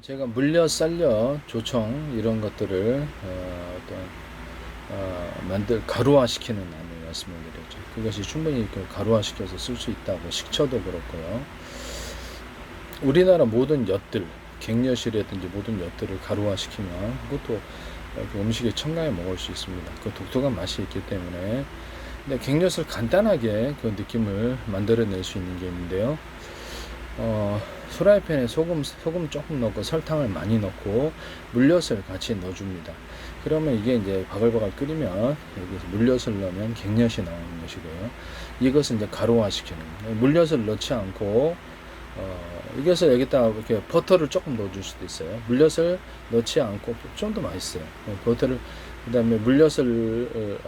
제가 물려 쌀려 조청 이런 것들을 가루화시키는 안을 말씀을 드렸죠. 그것이 충분히 이렇게 가루화시켜서 쓸 수 있다고, 식초도 그렇고요. 우리나라 모든 엿들, 갱엿이라든지 모든 엿들을 가루화시키면 그것도 음식에 첨가해 먹을 수 있습니다. 그 독특한 맛이 있기 때문에. 근데 갱엿을 간단하게 그 느낌을 만들어낼 수 있는 게 있는데요. 프라이팬에 소금 조금 넣고 설탕을 많이 넣고 물엿을 같이 넣어줍니다. 그러면 이게 이제 바글바글 끓이면 여기서 물엿을 넣으면 갱엿이 나오는 것이고요. 이것은 이제 가루화시키는, 물엿을 넣지 않고 이것을 여기다 이렇게 버터를 조금 넣어줄 수도 있어요. 물엿을 넣지 않고 좀 더 맛있어요. 버터를, 그 다음에 물엿을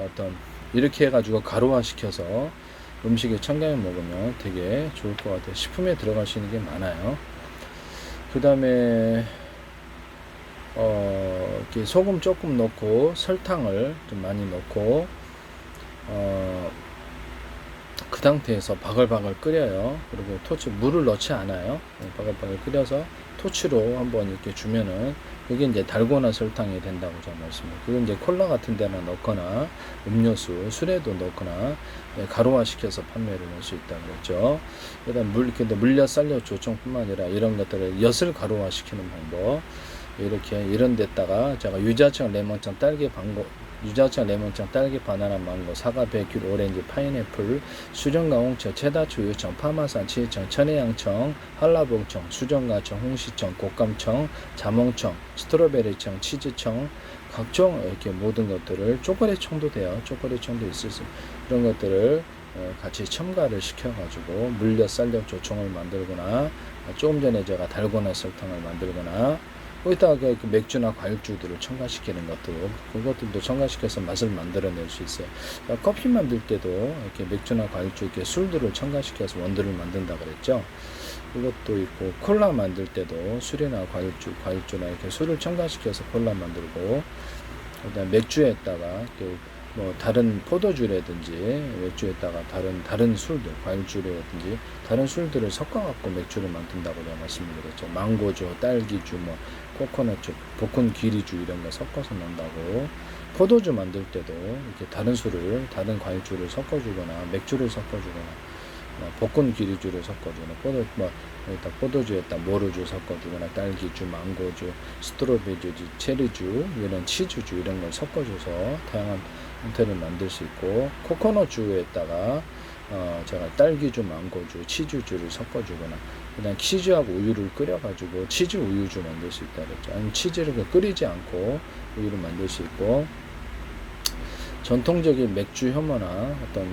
이렇게 해가지고 가루화시켜서 음식에 첨가해 먹으면 되게 좋을 것 같아요. 식품에 들어갈 수 있는 게 많아요. 그 다음에 이렇게 소금 조금 넣고 설탕을 좀 많이 넣고 그 상태에서 바글바글 끓여요. 그리고 물을 넣지 않아요. 바글바글 끓여서 토치로 한번 이렇게 주면은 그게 이제 달고나 설탕이 된다고 제가 말씀드려요. 그건 이제 콜라 같은 데나 넣거나 음료수, 술에도 넣거나 가루화시켜서 판매를 할 수 있다고 했죠. 그다음 근데 물엿, 쌀엿, 조청뿐만 아니라 이런 것들을 엿을 가루화시키는 방법. 이렇게 이런 데다가 제가 유자청, 레몬청, 딸기, 바나나, 망고, 사과, 백귤, 오렌지, 파인애플, 수정과 홍채, 체다초, 유청, 파마산, 치청, 천혜향청, 한라봉청, 수정과청, 홍시청, 곶감청, 자몽청, 스트로베리청, 치즈청, 각종 이렇게 모든 것들을, 초콜릿청도 돼요. 초콜릿청도 있을 수, 이런 것들을 같이 첨가를 시켜가지고 물엿, 쌀엿, 조청을 만들거나, 조금 전에 제가 달고나 설탕을 만들거나, 거기다가 그 맥주나 과일주들을 첨가시키는 것도, 그것들도 첨가시켜서 맛을 만들어낼 수 있어요. 커피 만들 때도 이렇게 맥주나 과일주, 이렇게 술들을 첨가시켜서 원두를 만든다 그랬죠. 그것도 있고, 콜라 만들 때도 술이나 과일주나 이렇게 술을 첨가시켜서 콜라 만들고, 그다음 맥주에다가 뭐 다른 포도주라든지 맥주에다가 다른 술들, 과일주라든지 다른 술들을 섞어갖고 맥주를 만든다고 제가 말씀드렸죠. 망고주, 딸기주, 뭐 코코넛주, 볶은 기리주 이런 거 섞어서 넣는다고. 포도주 만들 때도 이렇게 다른 과일주를 섞어주거나 맥주를 섞어주거나 볶은 기리주를 섞어주거나 포도주에다 모루주 섞어주거나 딸기주, 망고주, 스트로베리주, 체리주, 이런 치즈주 이런 걸 섞어줘서 다양한 형태를 만들 수 있고, 코코넛주에다가 제가 딸기주, 망고주, 치즈주를 섞어주거나, 그다음 치즈하고 우유를 끓여가지고 치즈 우유주 만들 수 있다 그랬죠. 아니면 치즈를 끓이지 않고 우유를 만들 수 있고, 전통적인 맥주 효모나 어떤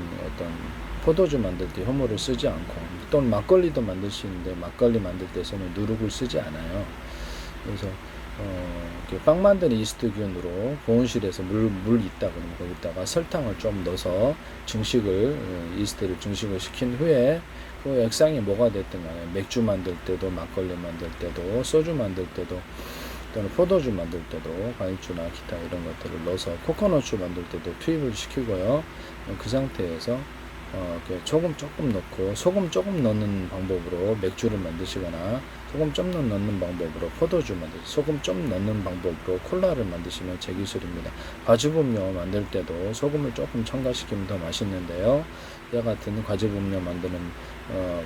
포도주 만들 때 효모를 쓰지 않고, 또는 막걸리도 만들 수 있는데 막걸리 만들 때서는 누룩을 쓰지 않아요. 그래서 빵 만드는 이스트균으로 보온실에서 물 있다 그러면 거기다가 설탕을 좀 넣어서 이스트를 증식을 시킨 후에 그 액상이 뭐가 됐든 간에 맥주 만들 때도, 막걸리 만들 때도, 소주 만들 때도, 또는 포도주 만들 때도, 과일주나 기타 이런 것들을 넣어서 코코넛주 만들 때도 투입을 시키고요. 그 상태에서 조금 넣고 소금 조금 넣는 방법으로 맥주를 만드시거나, 소금 좀 넣는 방법으로 포도주 소금 좀 넣는 방법으로 콜라를 만드시면 제 기술입니다. 과즙음료 만들 때도 소금을 조금 첨가시키면 더 맛있는데요. 이와 같은 과즙음료 만드는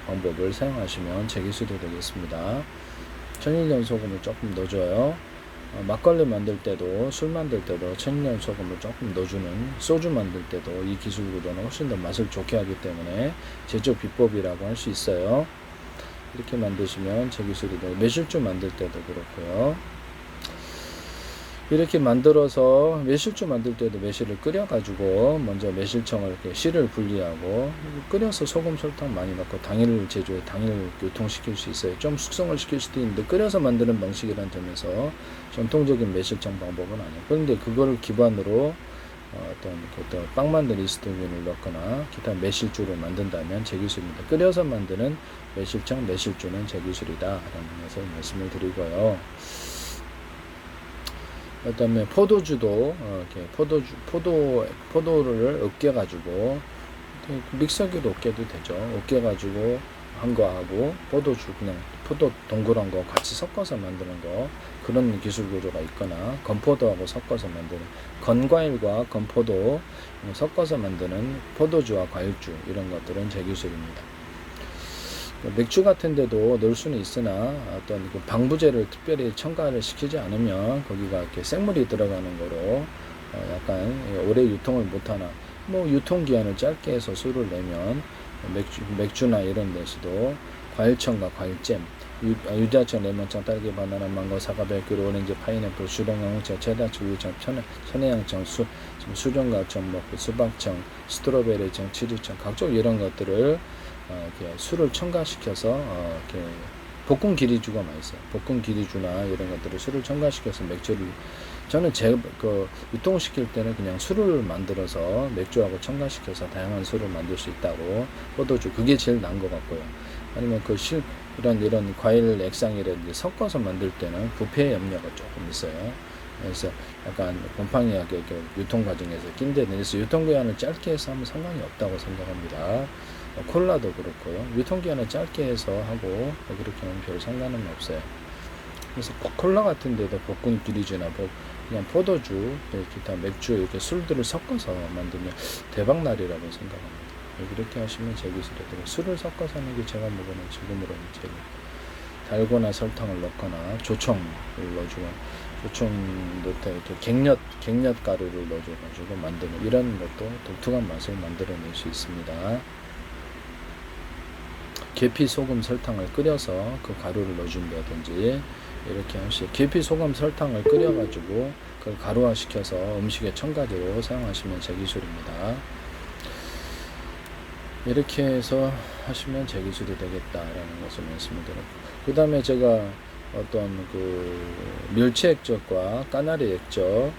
방법을 사용하시면 제 기술이 되겠습니다. 천일염 소금을 조금 넣어줘요. 막걸리 만들 때도, 술 만들 때도 천일염 소금을 조금 넣어주는, 소주 만들 때도 이 기술로는 훨씬 더 맛을 좋게 하기 때문에 제조 비법이라고 할 수 있어요. 이렇게 만드시면 제 기술이 돼요. 매실주 만들 때도 그렇고요. 이렇게 만들어서, 매실주 만들 때도 매실을 끓여가지고 먼저 매실청을 이렇게 씨를 분리하고 끓여서 소금, 설탕 많이 넣고 당일 유통시킬 수 있어요. 좀 숙성을 시킬 수도 있는데 끓여서 만드는 방식이라는 점에서 전통적인 매실청 방법은 아니에요. 그런데 그거를 기반으로 어떤 빵 만든 이스트균을 넣거나 기타 매실주를 만든다면 제 기술입니다. 끓여서 만드는 매실주는 제 기술이다 라는 것을 말씀을 드리고요. 그다음에 포도주도 이렇게 포도를 으깨가지고 믹서기로 으깨도 되죠. 으깨가지고 한 거하고 포도주 그냥 포도 동그란 거 같이 섞어서 만드는 거 그런 기술 구조가 있거나 건포도하고 섞어서 만드는 건과일과 건포도 섞어서 만드는 포도주와 과일주 이런 것들은 제 기술입니다. 맥주 같은 데도 넣을 수는 있으나 어떤 그 방부제를 특별히 첨가를 시키지 않으면 거기가 이렇게 생물이 들어가는 거로 약간 오래 유통을 못하나 뭐 유통기한을 짧게 해서 술을 내면 맥주나 이런 데서도 과일청과 과일잼 유자청, 레몬청, 딸기, 바나나, 망고, 사과, 백귤, 오렌지, 파인애플, 수령, 영웅청, 체다청, 우유청, 천혜향청, 수정과청, 뭐 수박청, 스트로베리청, 치즈청 각종 이런 것들을 이렇게 술을 첨가시켜서 이렇게 볶음 기리주가 맛있어요. 볶음 기리주나 이런 것들을 술을 첨가시켜서 맥주를 저는 유통시킬 때는 그냥 술을 만들어서 맥주하고 첨가시켜서 다양한 술을 만들 수 있다고 포도주 그게 제일 나은 것 같고요. 아니면 이런 과일 액상이라든지 섞어서 만들 때는 부패 염려가 조금 있어요. 그래서 약간 곰팡이하게 유통 과정에서 낀데서 유통기한을 짧게 해서 하면 상관이 없다고 생각합니다. 콜라도 그렇고요. 유통기한을 짧게 해서 하고 그렇게 하면 별 상관은 없어요. 그래서 콜라 같은 데도 볶은 기리주나 그냥 포도주, 기타 맥주 이렇게 술들을 섞어서 만들면 대박날이라고 생각합니다. 이렇게 하시면 제 기술이 되고 술을 섞어서 하는 게 제가 먹는 지금으로는 제일 달고나 설탕을 넣거나 조청을 넣어주고 조청 넣다 이렇게 갱엿 가루를 넣어줘가지고 만드는 이런 것도 독특한 맛을 만들어낼 수 있습니다. 계피, 소금, 설탕을 끓여서 그 가루를 넣어준다든지 이렇게 계피, 소금, 설탕을 끓여가지고 그걸 가루화시켜서 음식의 첨가제로 사용하시면 제 기술입니다. 이렇게 해서 하시면 제 기술이 되겠다라는 것을 말씀을 드렸고, 그 다음에 제가 어떤 멸치 액젓과 까나리 액젓,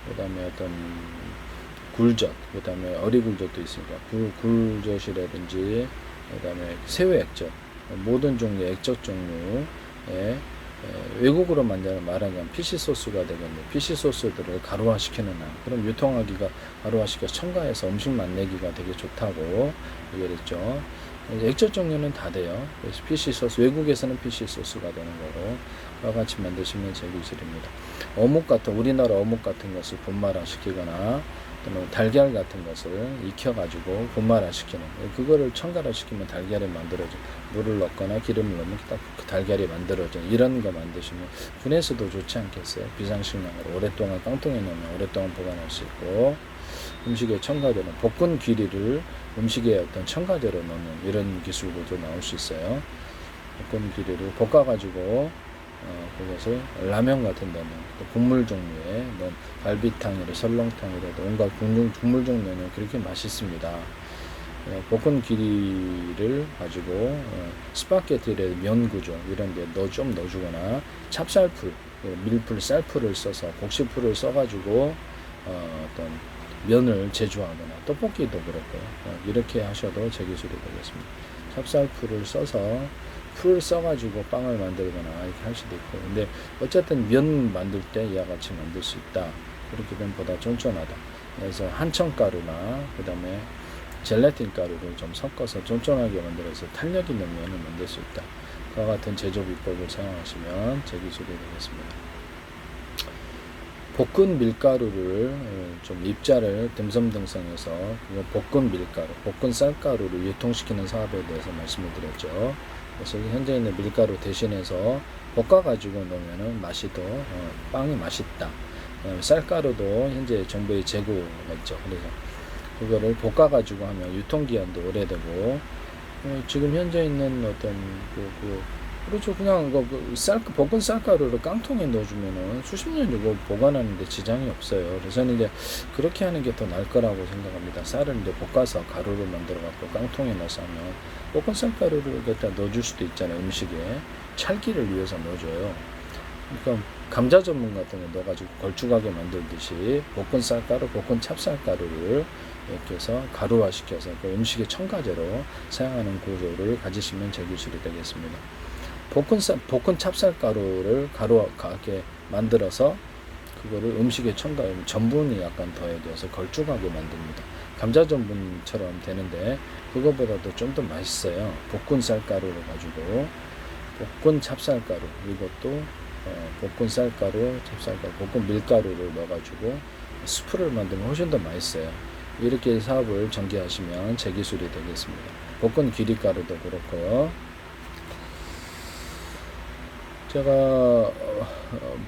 그 다음에 어떤 굴젓, 그 다음에 어리굴젓도 있으니까 굴젓이라든지 그 다음에 새우 액젓, 모든 종류의 액젓 종류에 외국으로 말하자면 피시소스가 되겠네요. 피시소스들을 가루화시키는 그럼 유통하기가 가루화시켜서 첨가해서 음식 맛내기가 되게 좋다고 얘기했죠. 액젓 종류는 다 돼요. 그래서 피시소스, 외국에서는 피시소스가 되는 거로 와 같이 만드시면 제 기술입니다. 우리나라 어묵 같은 것을 분말화시키거나 또는 달걀 같은 것을 익혀가지고 분말화시키는 그거를 첨가를 시키면 달걀이 만들어져 물을 넣거나 기름을 넣으면 딱 그 달걀이 만들어져 이런 거 만드시면 분해서도 좋지 않겠어요. 비상식량으로 오랫동안 깡통에 넣으면 오랫동안 보관할 수 있고 음식의 첨가되는 볶은 귀리를 음식의 어떤 첨가제로 넣는 이런 기술도 나올 수 있어요. 볶은 귀리를 볶아가지고 그것을 라면 같은 데는 국물 종류에 뭐 갈비탕이라 설렁탕이라도 온갖 국물 종류는 그렇게 맛있습니다. 볶은 귀리를 가지고 스파게티의 면 구조 이런 데 좀 넣어주거나 찹쌀풀, 밀풀, 쌀풀을 써서 곡식풀을 써가지고 어떤 면을 제조하거나 떡볶이도 그렇고요. 이렇게 하셔도 제 기술이 되겠습니다. 찹쌀풀을 써가지고 빵을 만들거나 이렇게 할 수도 있고, 근데 어쨌든 면 만들 때 이와 같이 만들 수 있다. 그렇게 되면 보다 쫀쫀하다. 그래서 한청가루나 그 다음에 젤라틴 가루를 좀 섞어서 쫀쫀하게 만들어서 탄력 있는 면을 만들 수 있다. 그와 같은 제조 비법을 사용하시면 제 기술이 되겠습니다. 볶은 밀가루를 좀 입자를 듬성듬성해서 볶은 밀가루, 볶은 쌀가루를 유통시키는 사업에 대해서 말씀을 드렸죠. 그래서 현재 있는 밀가루 대신해서 볶아가지고 넣으면 맛이 더 빵이 맛있다. 쌀가루도 현재 정부의 재고가 있죠. 그래서 그거를 볶아가지고 하면 유통기한도 오래되고 지금 현재 있는 어떤 그렇죠. 그냥 볶은 쌀가루를 깡통에 넣어주면은 수십 년 이거 보관하는데 지장이 없어요. 그래서 저는 이제 그렇게 하는 게 더 나을 거라고 생각합니다. 쌀을 이제 볶아서 가루를 만들어갖고 깡통에 넣어서 하면 볶은 쌀가루를 갖다 넣어줄 수도 있잖아요. 음식에 찰기를 위해서 넣어줘요. 그러니까 감자 전분 같은 거 넣어가지고 걸쭉하게 만들듯이 볶은 쌀가루, 볶은 찹쌀가루를 이렇게 해서 가루화시켜서 그 음식의 첨가제로 사용하는 구조를 가지시면 제 기술이 되겠습니다. 볶은 찹쌀가루를 가루하게 만들어서 그거를 음식에 첨가하면 전분이 약간 더해져서 걸쭉하게 만듭니다. 감자 전분처럼 되는데 그거보다도 좀 더 맛있어요. 볶은 쌀가루를 가지고 볶은 찹쌀가루, 이것도 볶은 쌀가루, 찹쌀가루, 볶은 밀가루를 넣어가지고 스프를 만들면 훨씬 더 맛있어요. 이렇게 사업을 전개하시면 제 기술이 되겠습니다. 볶은 기리가루도 그렇고요. 제가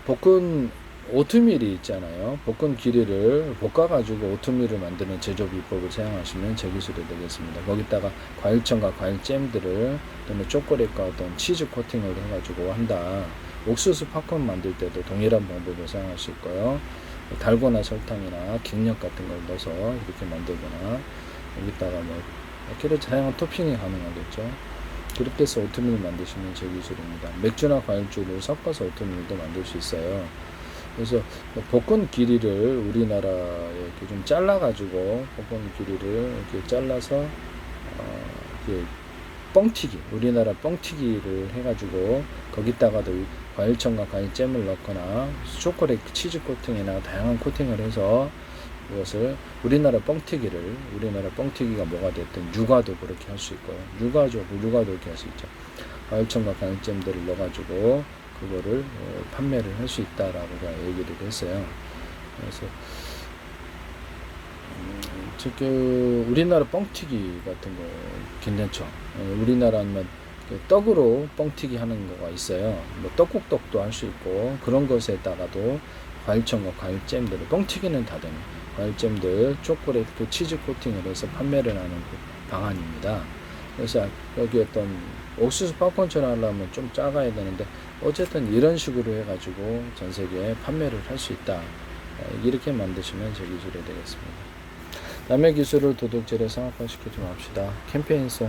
볶은 오트밀이 있잖아요. 볶은 기리를 볶아가지고 오트밀을 만드는 제조 비법을 사용하시면 제 기술이 되겠습니다. 거기다가 과일청과 과일잼들을 또는 초콜릿과 어떤 치즈 코팅을 해가지고 한다. 옥수수 팝콘 만들 때도 동일한 방법을 사용할 수 있고요. 달고나 설탕이나 갱력 같은 걸 넣어서 이렇게 만들거나 여기다가 뭐 이렇게 다양한 토핑이 가능하겠죠. 그렇게 해서 오트밀 만드시면 제 기술입니다. 맥주나 과일주를 섞어서 오트밀도 만들 수 있어요. 그래서 볶은 기리를 우리나라에 이렇게 좀 잘라가지고 볶은 기리를 이렇게 잘라서 이렇게 뻥튀기, 우리나라 뻥튀기를 해가지고 거기다가도 과일청과 과일잼을 넣거나 초콜릿 치즈 코팅이나 다양한 코팅을 해서 이것을 우리나라 뻥튀기가 뭐가 됐든 육아도 그렇게 할 수 있고요. 육아도 이렇게 할 수 있죠. 과일청과 과일잼들을 넣어가지고 그거를 판매를 할 수 있다라고 얘기를 했어요. 그래서 즉 우리나라 뻥튀기 같은 거 괜찮죠. 우리나라는 떡으로 뻥튀기 하는 거가 있어요. 뭐 떡국떡도 할 수 있고 그런 것에다가도 과일청과 과일잼들, 뻥튀기는 다 되는 과일잼들, 초콜릿, 치즈 코팅을 해서 판매를 하는 그 방안입니다. 그래서 여기 어떤 옥수수 팝콘처럼 하려면 좀 작아야 되는데 어쨌든 이런 식으로 해가지고 전 세계에 판매를 할 수 있다. 이렇게 만드시면 제 기술이 되겠습니다. 남의 기술을 도둑질에 상업화시키지 맙시다. 캠페인송